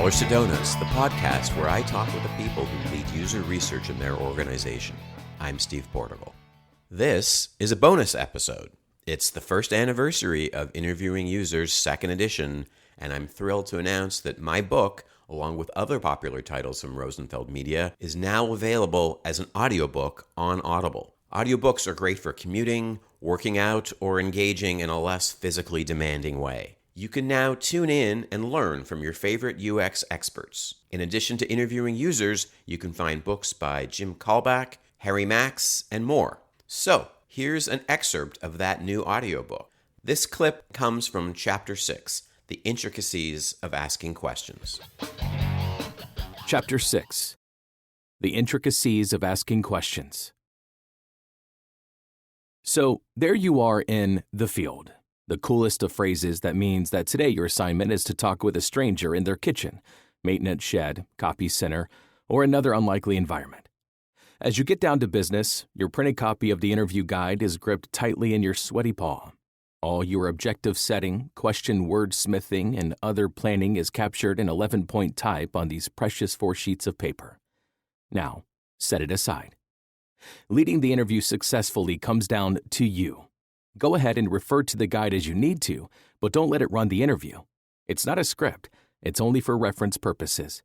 Dollars to Donuts, the podcast where I talk with the people who lead user research in their organization. I'm Steve Portigal. This is a bonus episode. It's the first anniversary of Interviewing Users' second edition, and I'm thrilled to announce that my book, along with other popular titles from Rosenfeld Media, is now available as an audiobook on Audible. Audiobooks are great for commuting, working out, or engaging in a less physically demanding way. You can now tune in and learn from your favorite UX experts. In addition to Interviewing Users, you can find books by Jim Kalbach, Harry Max, and more. So, here's an excerpt of that new audiobook. This clip comes from Chapter 6, The Intricacies of Asking Questions. Chapter 6, The Intricacies of Asking Questions. So, there you are in the field. The coolest of phrases that means that today your assignment is to talk with a stranger in their kitchen, maintenance shed, copy center, or another unlikely environment. As you get down to business, your printed copy of the interview guide is gripped tightly in your sweaty paw. All your objective setting, question wordsmithing, and other planning is captured in 11-point type on these precious 4 sheets of paper. Now, set it aside. Leading the interview successfully comes down to you. Go ahead and refer to the guide as you need to, but don't let it run the interview. It's not a script. It's only for reference purposes.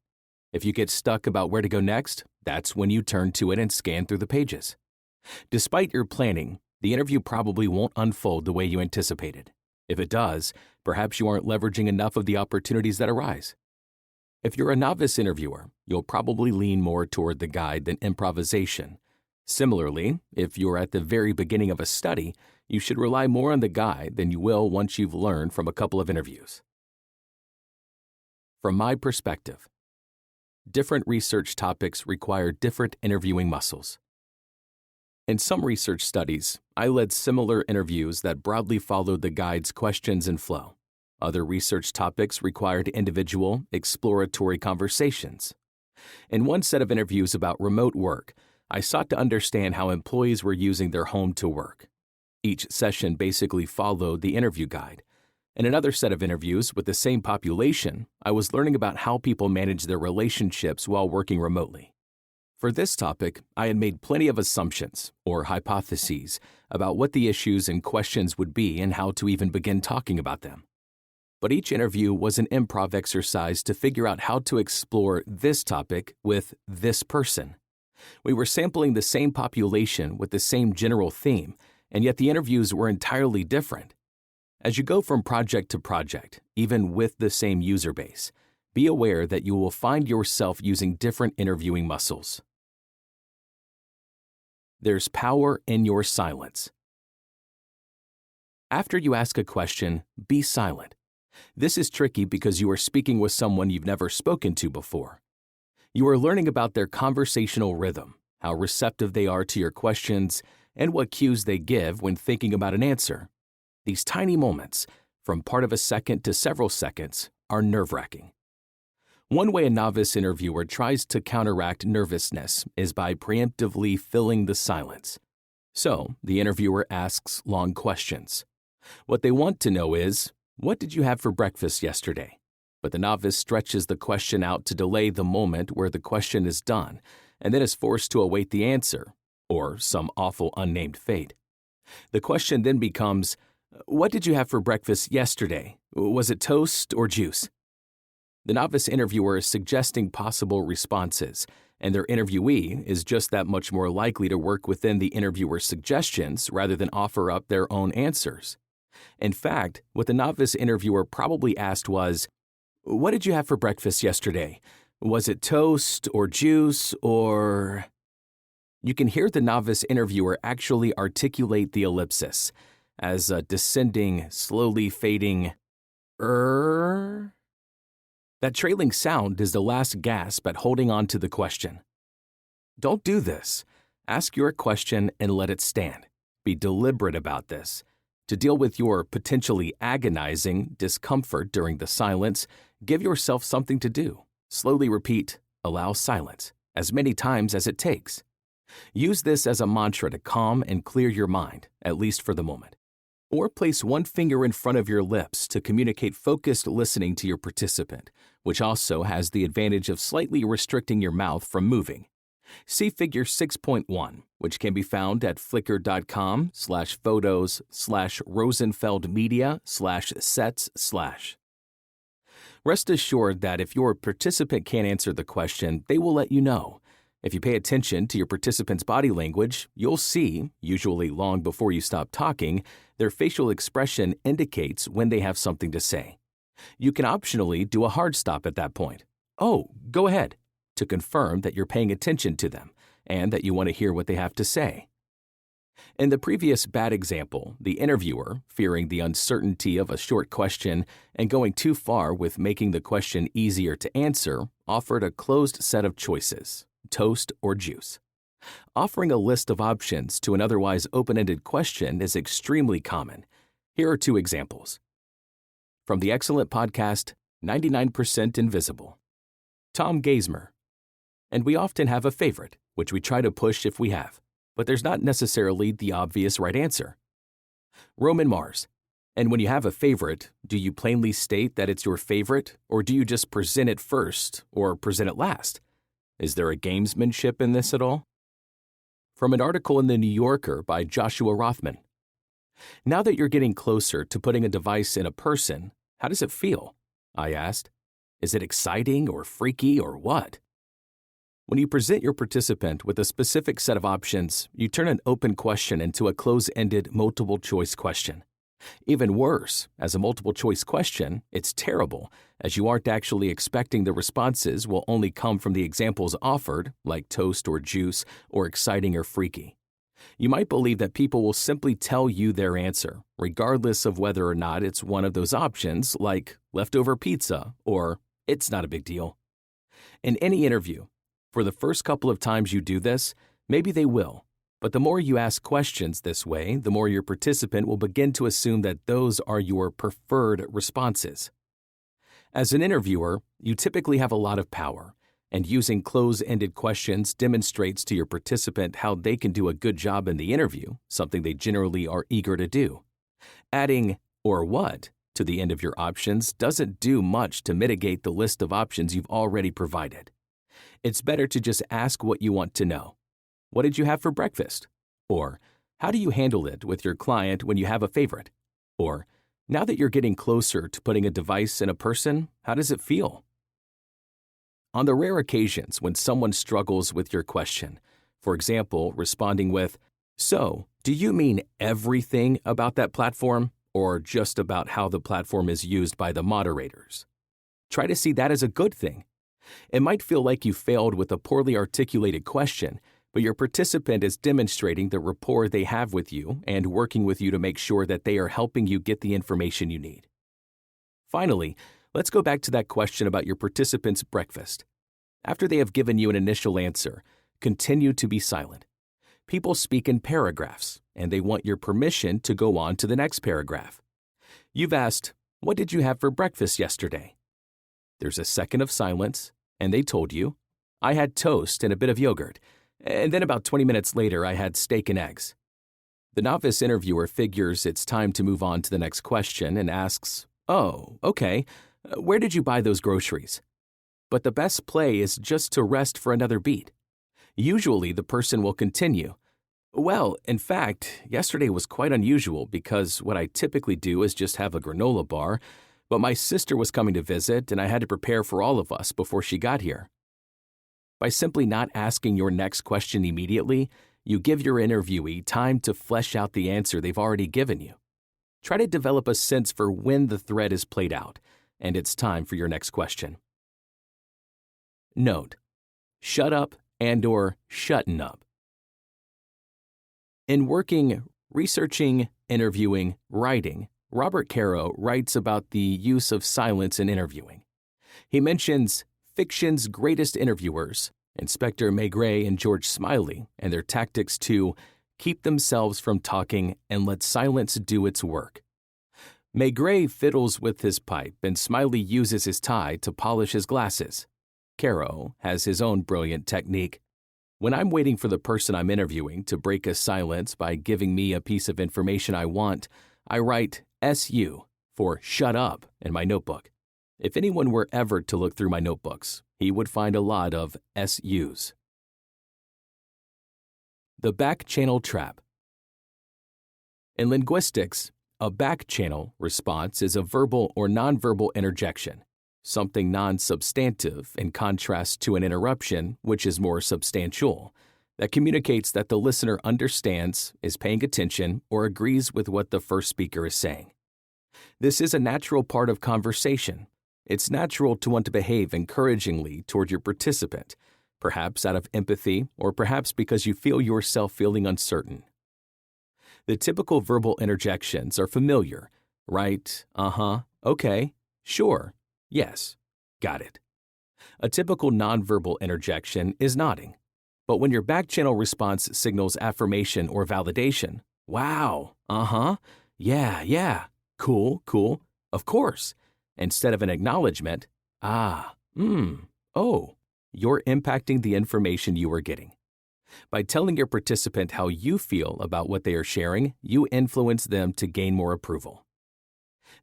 If you get stuck about where to go next, that's when you turn to it and scan through the pages. Despite your planning, the interview probably won't unfold the way you anticipated. If it does, perhaps you aren't leveraging enough of the opportunities that arise. If you're a novice interviewer, you'll probably lean more toward the guide than improvisation. Similarly, if you're at the very beginning of a study, you should rely more on the guide than you will once you've learned from a couple of interviews. From my perspective, different research topics require different interviewing muscles. In some research studies, I led similar interviews that broadly followed the guide's questions and flow. Other research topics required individual, exploratory conversations. In one set of interviews about remote work, I sought to understand how employees were using their home to work. Each session basically followed the interview guide. In another set of interviews with the same population, I was learning about how people manage their relationships while working remotely. For this topic, I had made plenty of assumptions, or hypotheses, about what the issues and questions would be and how to even begin talking about them. But each interview was an improv exercise to figure out how to explore this topic with this person. We were sampling the same population with the same general theme, and yet the interviews were entirely different. As you go from project to project, even with the same user base, be aware that you will find yourself using different interviewing muscles. There's power in your silence. After you ask a question, be silent. This is tricky because you are speaking with someone you've never spoken to before. You are learning about their conversational rhythm, how receptive they are to your questions, and what cues they give when thinking about an answer. These tiny moments, from part of a second to several seconds, are nerve-wracking. One way a novice interviewer tries to counteract nervousness is by preemptively filling the silence. So, the interviewer asks long questions. What they want to know is, what did you have for breakfast yesterday? But the novice stretches the question out to delay the moment where the question is done, and then is forced to await the answer, or some awful unnamed fate. The question then becomes, what did you have for breakfast yesterday? Was it toast or juice? The novice interviewer is suggesting possible responses, and their interviewee is just that much more likely to work within the interviewer's suggestions rather than offer up their own answers. In fact, what the novice interviewer probably asked was, what did you have for breakfast yesterday? Was it toast or juice or... You can hear the novice interviewer actually articulate the ellipsis as a descending, slowly fading That trailing sound is the last gasp at holding on to the question. Don't do this. Ask your question and let it stand. Be deliberate about this. To deal with your potentially agonizing discomfort during the silence, give yourself something to do. Slowly repeat, allow silence, as many times as it takes. Use this as a mantra to calm and clear your mind, at least for the moment. Or place one finger in front of your lips to communicate focused listening to your participant, which also has the advantage of slightly restricting your mouth from moving. See Figure 6.1, which can be found at flickr.com/photos/rosenfeldmedia/sets/. Rest assured that if your participant can't answer the question, they will let you know. If you pay attention to your participant's body language, you'll see, usually long before you stop talking, their facial expression indicates when they have something to say. You can optionally do a hard stop at that point. "Oh, go ahead," to confirm that you're paying attention to them and that you want to hear what they have to say. In the previous bad example, the interviewer, fearing the uncertainty of a short question and going too far with making the question easier to answer, offered a closed set of choices: toast or juice. Offering a list of options to an otherwise open-ended question is extremely common. Here are two examples. From the excellent podcast, 99% Invisible. Tom Gaismer. And we often have a favorite, which we try to push if we have, but there's not necessarily the obvious right answer. Roman Mars. And when you have a favorite, do you plainly state that it's your favorite, or do you just present it first or present it last? Is there a gamesmanship in this at all? From an article in The New Yorker by Joshua Rothman. Now that you're getting closer to putting a device in a person, how does it feel? I asked. Is it exciting or freaky or what? When you present your participant with a specific set of options, you turn an open question into a close-ended multiple-choice question. Even worse, as a multiple-choice question, it's terrible, as you aren't actually expecting the responses will only come from the examples offered, like toast or juice, or exciting or freaky. You might believe that people will simply tell you their answer, regardless of whether or not it's one of those options, like leftover pizza or it's not a big deal. In any interview, for the first couple of times you do this, maybe they will. But the more you ask questions this way, the more your participant will begin to assume that those are your preferred responses. As an interviewer, you typically have a lot of power, and using close-ended questions demonstrates to your participant how they can do a good job in the interview, something they generally are eager to do. Adding "or what" to the end of your options doesn't do much to mitigate the list of options you've already provided. It's better to just ask what you want to know. What did you have for breakfast? Or, how do you handle it with your client when you have a favorite? Or, now that you're getting closer to putting a device in a person, how does it feel? On the rare occasions when someone struggles with your question, for example, responding with, "So, do you mean everything about that platform, or just about how the platform is used by the moderators?" Try to see that as a good thing. It might feel like you failed with a poorly articulated question, but your participant is demonstrating the rapport they have with you and working with you to make sure that they are helping you get the information you need. Finally, let's go back to that question about your participant's breakfast. After they have given you an initial answer, continue to be silent. People speak in paragraphs, and they want your permission to go on to the next paragraph. You've asked, "What did you have for breakfast yesterday?" There's a second of silence, and they told you, "I had toast and a bit of yogurt, and then about 20 minutes later I had steak and eggs." The novice interviewer figures it's time to move on to the next question and asks, "Oh, okay, where did you buy those groceries?" But the best play is just to rest for another beat. Usually the person will continue, "Well, in fact, yesterday was quite unusual because what I typically do is just have a granola bar, but my sister was coming to visit and I had to prepare for all of us before she got here." By simply not asking your next question immediately, you give your interviewee time to flesh out the answer they've already given you. Try to develop a sense for when the thread is played out, and it's time for your next question. Note: shut up and/or shutting up. In working, researching, interviewing, writing, Robert Caro writes about the use of silence in interviewing. He mentions fiction's greatest interviewers, Inspector Maigret and George Smiley, and their tactics to keep themselves from talking and let silence do its work. Maigret fiddles with his pipe and Smiley uses his tie to polish his glasses. Caro has his own brilliant technique. When I'm waiting for the person I'm interviewing to break a silence by giving me a piece of information I want, I write SU for shut up in my notebook. If anyone were ever to look through my notebooks, he would find a lot of SUs. The back channel trap. In linguistics, a back channel response is a verbal or nonverbal interjection, something non-substantive in contrast to an interruption, which is more substantial, that communicates that the listener understands, is paying attention, or agrees with what the first speaker is saying. This is a natural part of conversation. It's natural to want to behave encouragingly toward your participant, perhaps out of empathy or perhaps because you feel yourself feeling uncertain. The typical verbal interjections are familiar. Right, okay, sure, yes, got it. A typical nonverbal interjection is nodding. But when your back channel response signals affirmation or validation, wow, yeah, cool, of course, instead of an acknowledgement, oh, you're impacting the information you are getting. By telling your participant how you feel about what they are sharing, you influence them to gain more approval.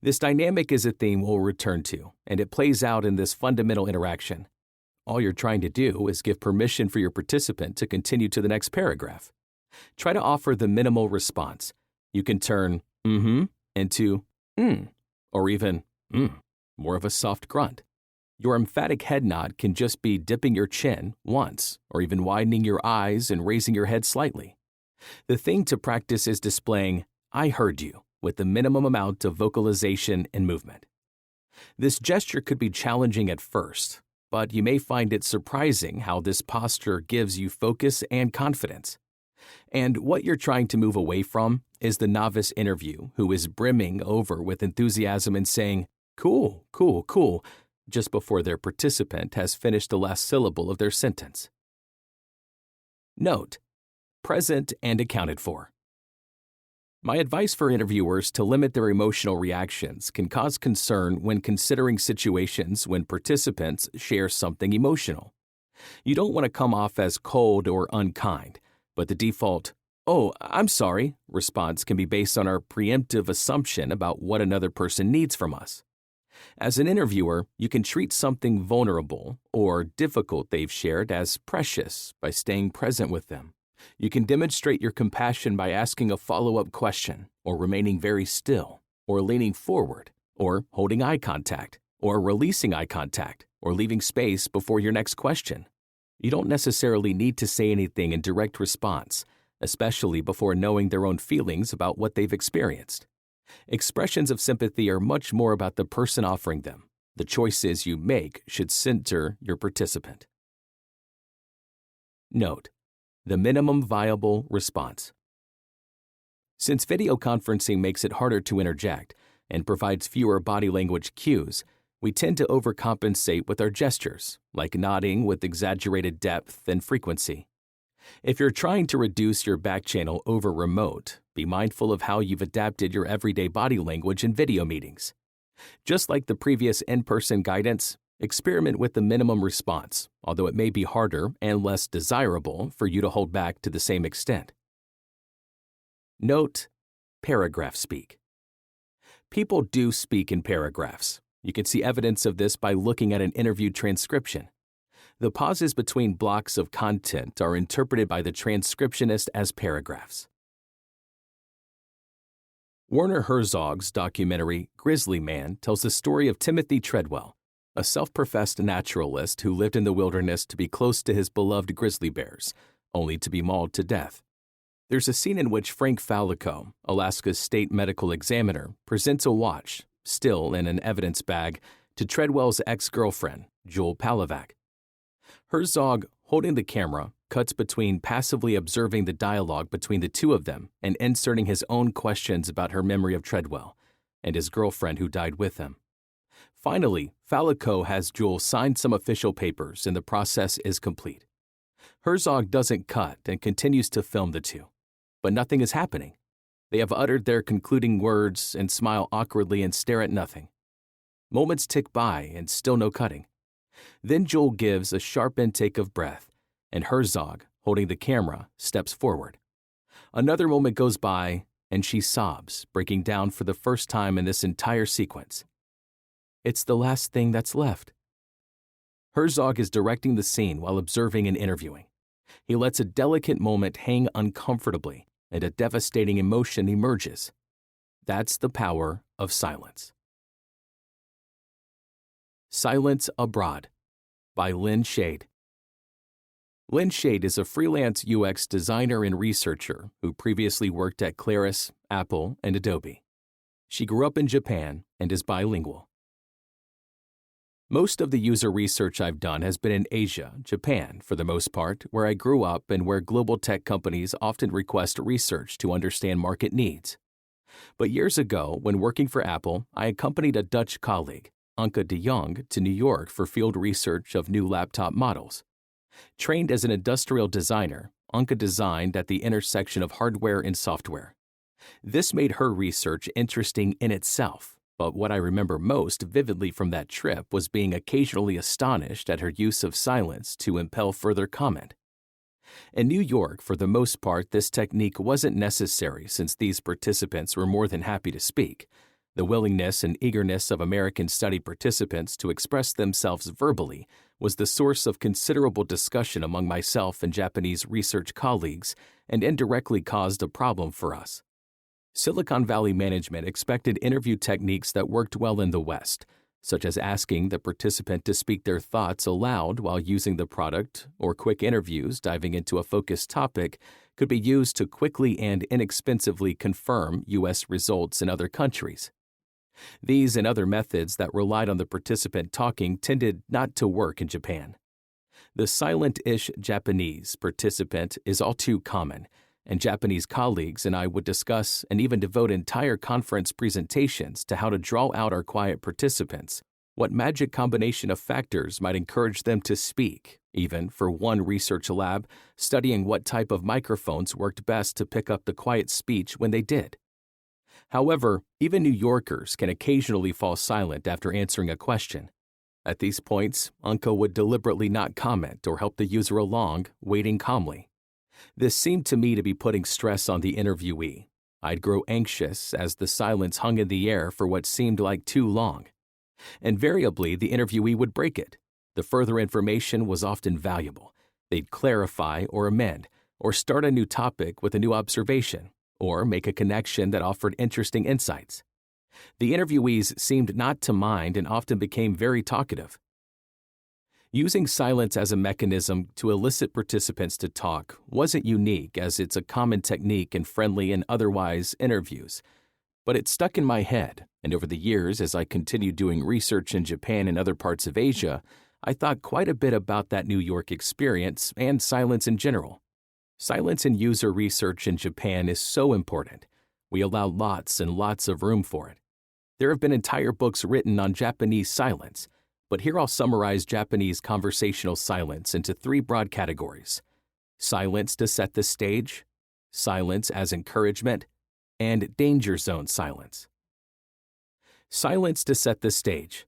This dynamic is a theme we'll return to, and it plays out in this fundamental interaction. All you're trying to do is give permission for your participant to continue to the next paragraph. Try to offer the minimal response. You can turn into or even more of a soft grunt. Your emphatic head nod can just be dipping your chin once, or even widening your eyes and raising your head slightly. The thing to practice is displaying, I heard you, with the minimum amount of vocalization and movement. This gesture could be challenging at first, but you may find it surprising how this posture gives you focus and confidence. And what you're trying to move away from is the novice interview who is brimming over with enthusiasm and saying, cool, just before their participant has finished the last syllable of their sentence. Note: present and accounted for. My advice for interviewers to limit their emotional reactions can cause concern when considering situations when participants share something emotional. You don't want to come off as cold or unkind, but the default, "Oh, I'm sorry," response can be based on our preemptive assumption about what another person needs from us. As an interviewer, you can treat something vulnerable or difficult they've shared as precious by staying present with them. You can demonstrate your compassion by asking a follow-up question, or remaining very still, or leaning forward, or holding eye contact, or releasing eye contact, or leaving space before your next question. You don't necessarily need to say anything in direct response, especially before knowing their own feelings about what they've experienced. Expressions of sympathy are much more about the person offering them. The choices you make should center your participant. Note: the minimum viable response. Since video conferencing makes it harder to interject and provides fewer body language cues, we tend to overcompensate with our gestures, like nodding with exaggerated depth and frequency. If you're trying to reduce your back channel over remote, be mindful of how you've adapted your everyday body language in video meetings. Just like the previous in-person guidance, experiment with the minimum response, although it may be harder and less desirable for you to hold back to the same extent. Note: paragraph speak. People do speak in paragraphs. You can see evidence of this by looking at an interview transcription. The pauses between blocks of content are interpreted by the transcriptionist as paragraphs. Werner Herzog's documentary Grizzly Man tells the story of Timothy Treadwell, a self-professed naturalist who lived in the wilderness to be close to his beloved grizzly bears, only to be mauled to death. There's a scene in which Frank Fallico, Alaska's state medical examiner, presents a watch, still in an evidence bag, to Treadwell's ex-girlfriend, Jewel Palavac. Herzog, holding the camera, cuts between passively observing the dialogue between the two of them and inserting his own questions about her memory of Treadwell and his girlfriend who died with him. Finally, Fallico has Jewel sign some official papers and the process is complete. Herzog doesn't cut and continues to film the two. But nothing is happening. They have uttered their concluding words and smile awkwardly and stare at nothing. Moments tick by and still no cutting. Then Jewel gives a sharp intake of breath, and Herzog, holding the camera, steps forward. Another moment goes by, and she sobs, breaking down for the first time in this entire sequence. It's the last thing that's left. Herzog is directing the scene while observing and interviewing. He lets a delicate moment hang uncomfortably, and a devastating emotion emerges. That's the power of silence. Silence Abroad by Lynn Shade. Lynn Shade is a freelance UX designer and researcher who previously worked at Claris, Apple, and Adobe. She grew up in Japan and is bilingual. Most of the user research I've done has been in Asia, Japan, for the most part, where I grew up and where global tech companies often request research to understand market needs. But years ago, when working for Apple, I accompanied a Dutch colleague, Anke de Jong, to New York for field research of new laptop models. Trained as an industrial designer, Anke designed at the intersection of hardware and software. This made her research interesting in itself, but what I remember most vividly from that trip was being occasionally astonished at her use of silence to impel further comment. In New York, for the most part, this technique wasn't necessary since these participants were more than happy to speak. The willingness and eagerness of American study participants to express themselves verbally was the source of considerable discussion among myself and Japanese research colleagues and indirectly caused a problem for us. Silicon Valley management expected interview techniques that worked well in the West, such as asking the participant to speak their thoughts aloud while using the product, or quick interviews diving into a focused topic could be used to quickly and inexpensively confirm U.S. results in other countries. These and other methods that relied on the participant talking tended not to work in Japan. The silent-ish Japanese participant is all too common, and Japanese colleagues and I would discuss and even devote entire conference presentations to how to draw out our quiet participants, what magic combination of factors might encourage them to speak, even for one research lab, studying what type of microphones worked best to pick up the quiet speech when they did. However, even New Yorkers can occasionally fall silent after answering a question. At these points, Anke would deliberately not comment or help the user along, waiting calmly. This seemed to me to be putting stress on the interviewee. I'd grow anxious as the silence hung in the air for what seemed like too long. Invariably, the interviewee would break it. The further information was often valuable. They'd clarify or amend, or start a new topic with a new observation, or make a connection that offered interesting insights. The interviewees seemed not to mind and often became very talkative. Using silence as a mechanism to elicit participants to talk wasn't unique, as it's a common technique in friendly and otherwise interviews. But it stuck in my head, and over the years, as I continued doing research in Japan and other parts of Asia, I thought quite a bit about that New York experience and silence in general. Silence in user research in Japan is so important. We allow lots and lots of room for it. There have been entire books written on Japanese silence, but here I'll summarize Japanese conversational silence into 3 broad categories: silence to set the stage, silence as encouragement, and danger zone silence. Silence to set the stage.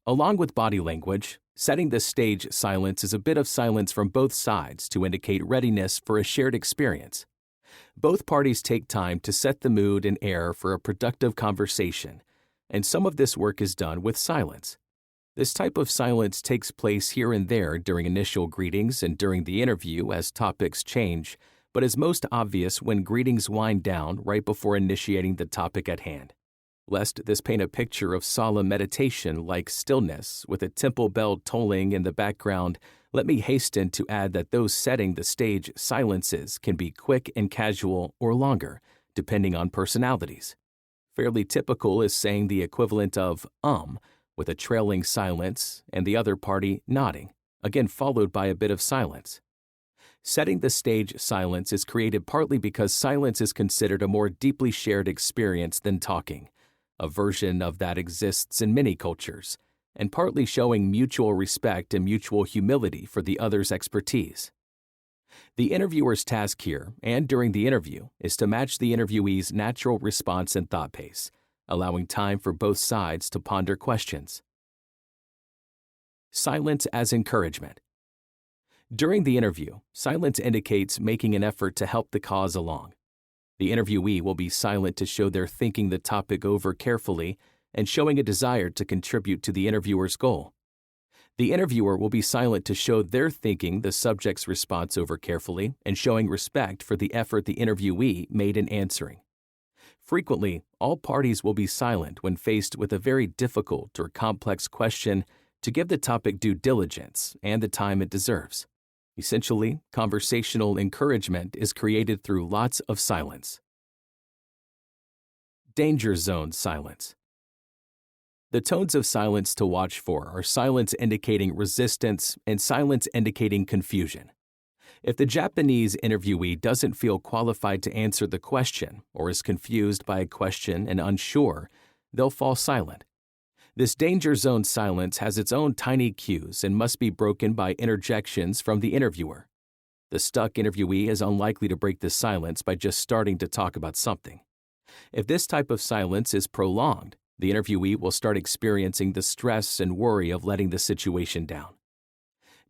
Along with body language, setting the stage silence is a bit of silence from both sides to indicate readiness for a shared experience. Both parties take time to set the mood and air for a productive conversation, and some of this work is done with silence. This type of silence takes place here and there during initial greetings and during the interview as topics change, but is most obvious when greetings wind down right before initiating the topic at hand. Lest this paint a picture of solemn meditation like stillness with a temple bell tolling in the background, let me hasten to add that those setting the stage silences can be quick and casual or longer, depending on personalities. Fairly typical is saying the equivalent of with a trailing silence and the other party nodding, again followed by a bit of silence. Setting the stage silence is created partly because silence is considered a more deeply shared experience than talking. A version of that exists in many cultures, and partly showing mutual respect and mutual humility for the other's expertise. The interviewer's task here, and during the interview, is to match the interviewee's natural response and thought pace, allowing time for both sides to ponder questions. Silence as encouragement. During the interview, silence indicates making an effort to help the cause along. The interviewee will be silent to show they're thinking the topic over carefully, and showing a desire to contribute to the interviewer's goal. The interviewer will be silent to show they're thinking the subject's response over carefully and showing respect for the effort the interviewee made in answering. Frequently, all parties will be silent when faced with a very difficult or complex question to give the topic due diligence and the time it deserves. Essentially, conversational encouragement is created through lots of silence. Danger zone silence. The tones of silence to watch for are silence indicating resistance and silence indicating confusion. If the Japanese interviewee doesn't feel qualified to answer the question or is confused by a question and unsure, they'll fall silent. This danger zone silence has its own tiny cues and must be broken by interjections from the interviewer. The stuck interviewee is unlikely to break the silence by just starting to talk about something. If this type of silence is prolonged, the interviewee will start experiencing the stress and worry of letting the situation down.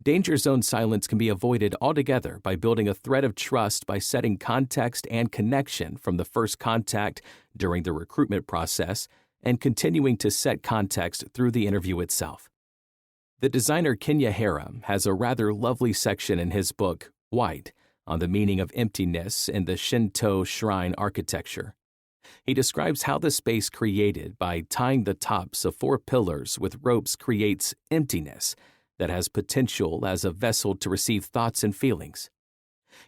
Danger zone silence can be avoided altogether by building a thread of trust by setting context and connection from the first contact during the recruitment process and continuing to set context through the interview itself. The designer Kenya Hara has a rather lovely section in his book, White, on the meaning of emptiness in the Shinto shrine architecture. He describes how the space created by tying the tops of 4 pillars with ropes creates emptiness that has potential as a vessel to receive thoughts and feelings.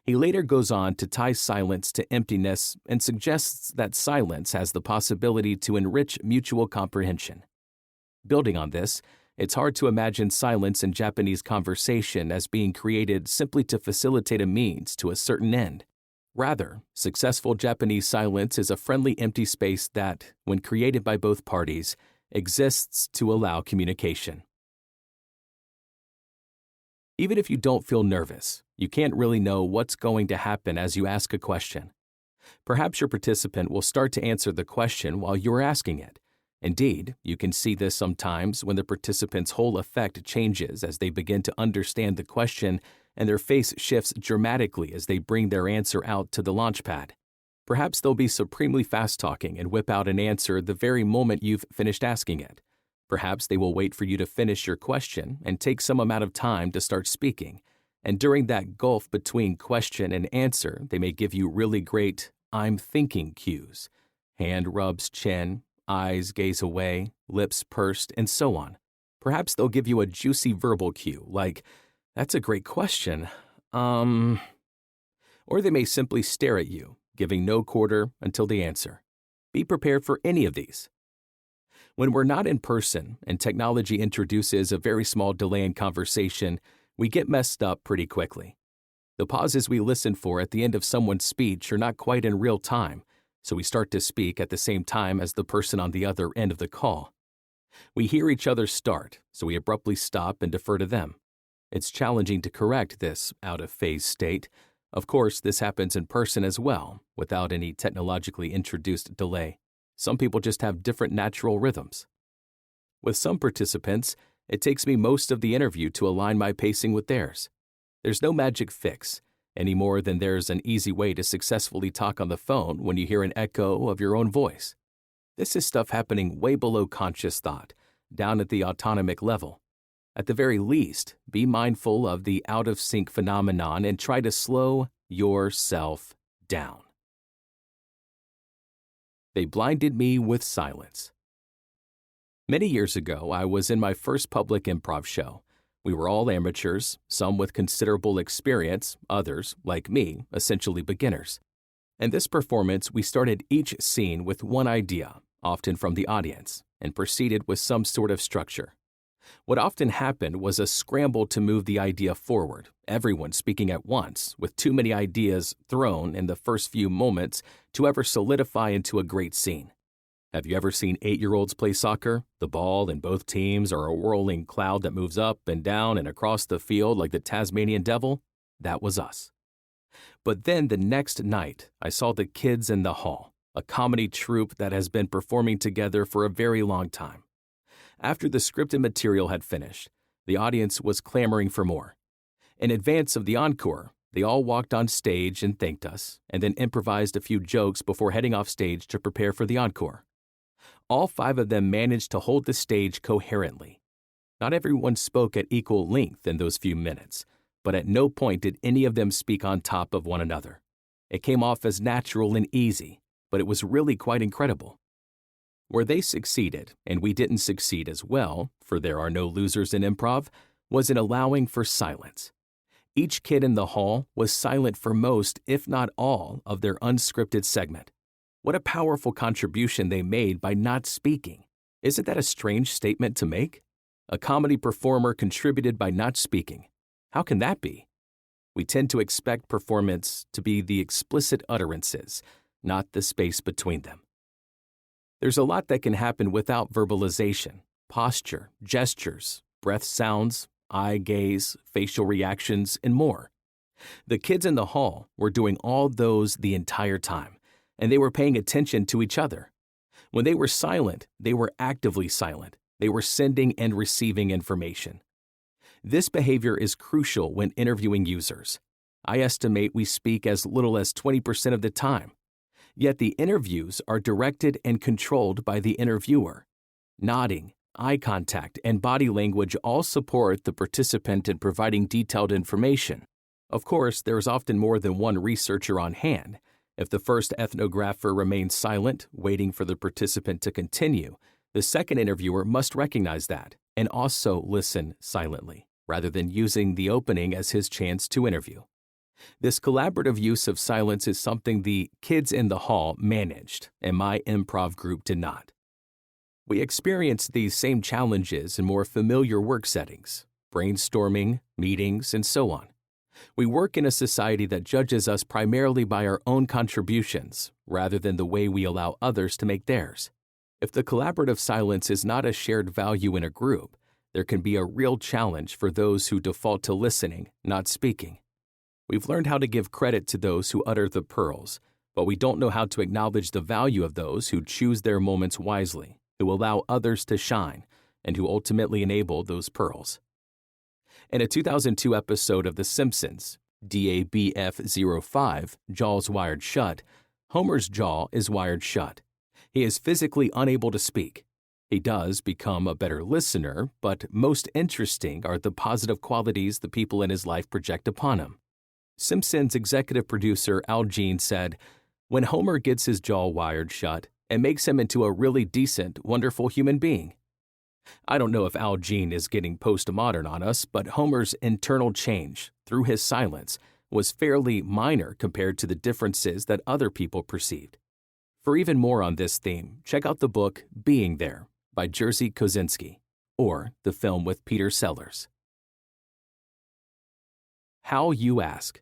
He later goes on to tie silence to emptiness and suggests that silence has the possibility to enrich mutual comprehension. Building on this, it's hard to imagine silence in Japanese conversation as being created simply to facilitate a means to a certain end. Rather, successful Japanese silence is a friendly empty space that, when created by both parties, exists to allow communication. Even if you don't feel nervous, you can't really know what's going to happen as you ask a question. Perhaps your participant will start to answer the question while you're asking it. Indeed, you can see this sometimes when the participant's whole effect changes as they begin to understand the question and their face shifts dramatically as they bring their answer out to the launchpad. Perhaps they'll be supremely fast-talking and whip out an answer the very moment you've finished asking it. Perhaps they will wait for you to finish your question and take some amount of time to start speaking, and during that gulf between question and answer, they may give you really great "I'm thinking" cues. Hand rubs chin, eyes gaze away, lips pursed, and so on. Perhaps they'll give you a juicy verbal cue like, "That's a great question. Or they may simply stare at you, giving no quarter until the answer. Be prepared for any of these. When we're not in person and technology introduces a very small delay in conversation, we get messed up pretty quickly. The pauses we listen for at the end of someone's speech are not quite in real time, so we start to speak at the same time as the person on the other end of the call. We hear each other start, so we abruptly stop and defer to them. It's challenging to correct this out-of-phase state. Of course, this happens in person as well, without any technologically introduced delay. Some people just have different natural rhythms. With some participants, it takes me most of the interview to align my pacing with theirs. There's no magic fix, any more than there's an easy way to successfully talk on the phone when you hear an echo of your own voice. This is stuff happening way below conscious thought, down at the autonomic level. At the very least, be mindful of the out-of-sync phenomenon and try to slow yourself down. They blinded me with silence. Many years ago, I was in my first public improv show. We were all amateurs, some with considerable experience, others, like me, essentially beginners. In this performance, we started each scene with one idea, often from the audience, and proceeded with some sort of structure. What often happened was a scramble to move the idea forward, everyone speaking at once, with too many ideas thrown in the first few moments to ever solidify into a great scene. Have you ever seen 8-year-olds play soccer? The ball in both teams are a whirling cloud that moves up and down and across the field like the Tasmanian devil? That was us. But then the next night, I saw the Kids in the Hall, a comedy troupe that has been performing together for a very long time. After the scripted material had finished, the audience was clamoring for more. In advance of the encore, they all walked on stage and thanked us, and then improvised a few jokes before heading off stage to prepare for the encore. All 5 of them managed to hold the stage coherently. Not everyone spoke at equal length in those few minutes, but at no point did any of them speak on top of one another. It came off as natural and easy, but it was really quite incredible. Where they succeeded, and we didn't succeed as well, for there are no losers in improv, was in allowing for silence. Each kid in the hall was silent for most, if not all, of their unscripted segment. What a powerful contribution they made by not speaking. Isn't that a strange statement to make? A comedy performer contributed by not speaking. How can that be? We tend to expect performance to be the explicit utterances, not the space between them. There's a lot that can happen without verbalization: posture, gestures, breath sounds, eye gaze, facial reactions, and more. The kids in the hall were doing all those the entire time, and they were paying attention to each other. When they were silent, they were actively silent. They were sending and receiving information. This behavior is crucial when interviewing users. I estimate we speak as little as 20% of the time. Yet the interviews are directed and controlled by the interviewer. Nodding, eye contact, and body language all support the participant in providing detailed information. Of course, there is often more than one researcher on hand. If the first ethnographer remains silent, waiting for the participant to continue, the second interviewer must recognize that and also listen silently, rather than using the opening as his chance to interview. This collaborative use of silence is something the kids in the hall managed, and my improv group did not. We experienced these same challenges in more familiar work settings, brainstorming, meetings, and so on. We work in a society that judges us primarily by our own contributions, rather than the way we allow others to make theirs. If the collaborative silence is not a shared value in a group, there can be a real challenge for those who default to listening, not speaking. We've learned how to give credit to those who utter the pearls, but we don't know how to acknowledge the value of those who choose their moments wisely, who allow others to shine, and who ultimately enable those pearls. In a 2002 episode of The Simpsons, DABF05, Jaws Wired Shut, Homer's jaw is wired shut. He is physically unable to speak. He does become a better listener, but most interesting are the positive qualities the people in his life project upon him. Simpsons executive producer Al Jean said, "When Homer gets his jaw wired shut, it makes him into a really decent, wonderful human being." I don't know if Al Jean is getting postmodern on us, but Homer's internal change, through his silence, was fairly minor compared to the differences that other people perceived. For even more on this theme, check out the book Being There by Jerzy Kosinski, or the film with Peter Sellers. How you ask.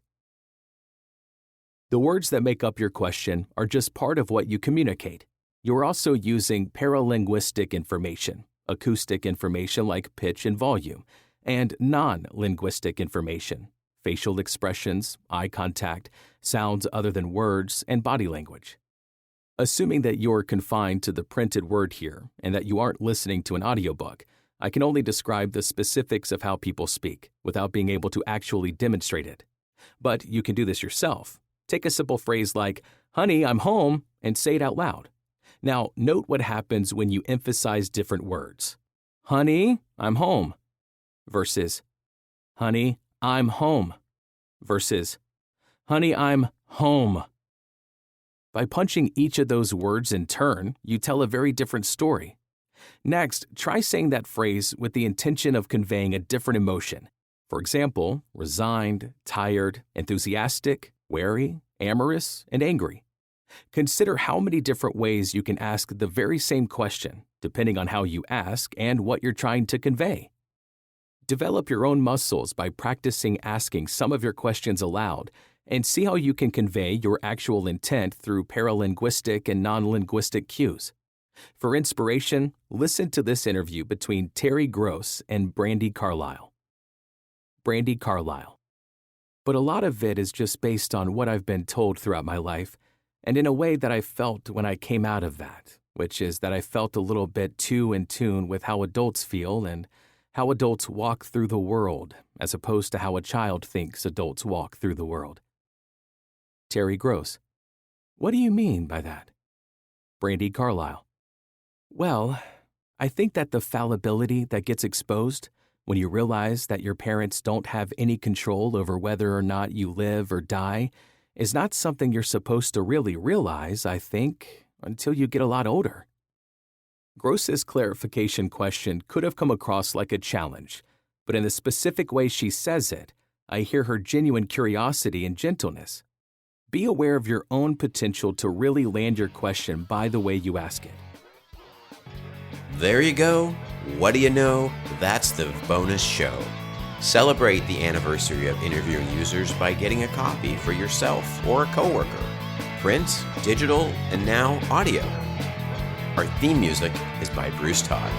The words that make up your question are just part of what you communicate. You're also using paralinguistic information, acoustic information like pitch and volume, and non-linguistic information, facial expressions, eye contact, sounds other than words, and body language. Assuming that you're confined to the printed word here and that you aren't listening to an audiobook, I can only describe the specifics of how people speak without being able to actually demonstrate it. But you can do this yourself. Take a simple phrase like, "Honey, I'm home," and say it out loud. Now, note what happens when you emphasize different words. "Honey, I'm home," versus "Honey, I'm home," versus "Honey, I'm home." By punching each of those words in turn, you tell a very different story. Next, try saying that phrase with the intention of conveying a different emotion. For example, resigned, tired, enthusiastic, wary, amorous, and angry. Consider how many different ways you can ask the very same question, depending on how you ask and what you're trying to convey. Develop your own muscles by practicing asking some of your questions aloud, and see how you can convey your actual intent through paralinguistic and non-linguistic cues. For inspiration, listen to this interview between Terry Gross and Brandi Carlile. Brandi Carlile. But a lot of it is just based on what I've been told throughout my life, and in a way that I felt when I came out of that, which is that I felt a little bit too in tune with how adults feel and how adults walk through the world, as opposed to how a child thinks adults walk through the world. Terry Gross. What do you mean by that? Brandi Carlile. Well, I think that the fallibility that gets exposed when you realize that your parents don't have any control over whether or not you live or die is not something you're supposed to really realize, I think, until you get a lot older. Gross's clarification question could have come across like a challenge, but in the specific way she says it, I hear her genuine curiosity and gentleness. Be aware of your own potential to really land your question by the way you ask it. There you go. What do you know? That's the bonus show. Celebrate the anniversary of interviewing users by getting a copy for yourself or a coworker. Print, digital, and now audio. Our theme music is by Bruce Todd.